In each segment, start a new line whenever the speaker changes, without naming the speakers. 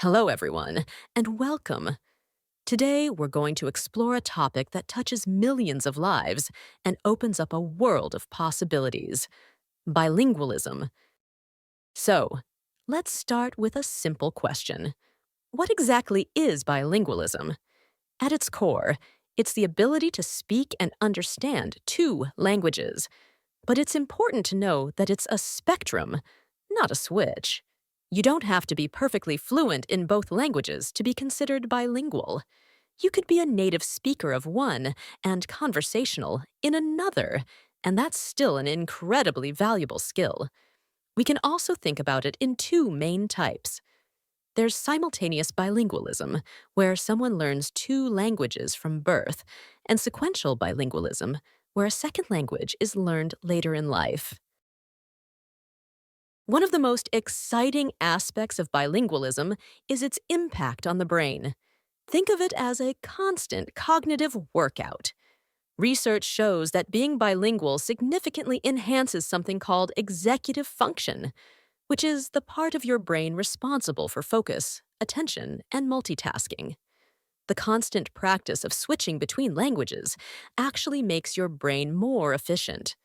Hello, everyone, and welcome. Today, we're going to explore a topic that touches millions of lives and opens up a world of possibilities: bilingualism. So, let's start with a simple question. What exactly is bilingualism? At its core, it's the ability to speak and understand two languages. But it's important to know that it's a spectrum, not a switch. You don't have to be perfectly fluent in both languages to be considered bilingual. You could be a native speaker of one and conversational in another, and that's still an incredibly valuable skill. We can also think about it in two main types. There's simultaneous bilingualism, where someone learns two languages from birth, and sequential bilingualism, where a second language is learned later in life. One of the most exciting aspects of bilingualism is its impact on the brain. Think of it as a constant cognitive workout. Research shows that being bilingual significantly enhances something called executive function, which is the part of your brain responsible for focus, attention, and multitasking. The constant practice of switching between languages actually makes your brain more efficient.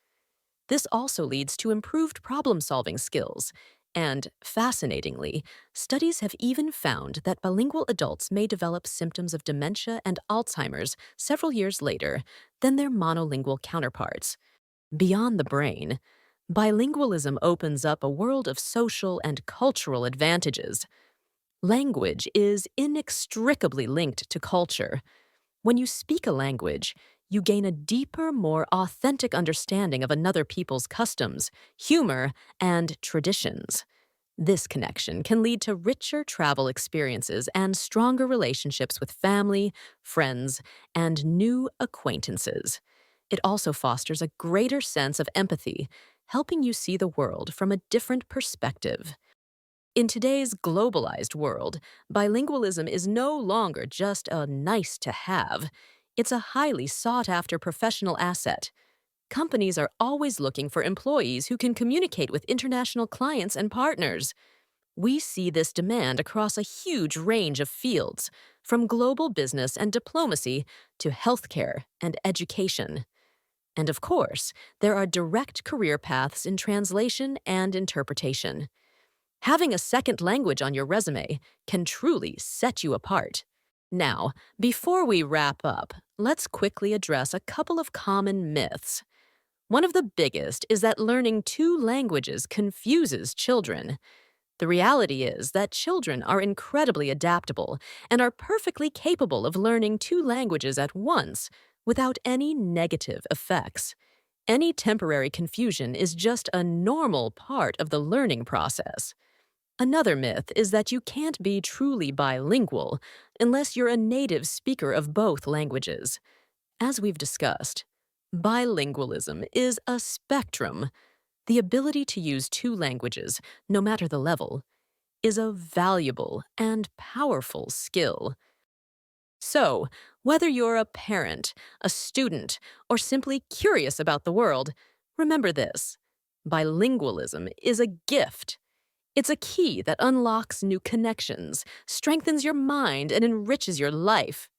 This also leads to improved problem-solving skills, and, fascinatingly, studies have even found that bilingual adults may develop symptoms of dementia and Alzheimer's several years later than their monolingual counterparts. Beyond the brain, bilingualism opens up a world of social and cultural advantages. Language is inextricably linked to culture. When you speak a language, you gain a deeper, more authentic understanding of another people's customs, humor, and traditions. This connection can lead to richer travel experiences and stronger relationships with family, friends, and new acquaintances. It also fosters a greater sense of empathy, helping you see the world from a different perspective. In today's globalized world, bilingualism is no longer just a nice to have. It's a highly sought after professional asset. Companies are always looking for employees who can communicate with international clients and partners. We see this demand across a huge range of fields, from global business and diplomacy to healthcare and education. And of course, there are direct career paths in translation and interpretation. Having a second language on your resume can truly set you apart. Now, before we wrap up, let's quickly address a couple of common myths. One of the biggest is that learning two languages confuses children. The reality is that children are incredibly adaptable and are perfectly capable of learning two languages at once without any negative effects. Any temporary confusion is just a normal part of the learning process. Another myth is that you can't be truly bilingual unless you're a native speaker of both languages. As we've discussed, bilingualism is a spectrum. The ability to use two languages, no matter the level, is a valuable and powerful skill. So, whether you're a parent, a student, or simply curious about the world, remember this: bilingualism is a gift. It's a key that unlocks new connections, strengthens your mind, and enriches your life.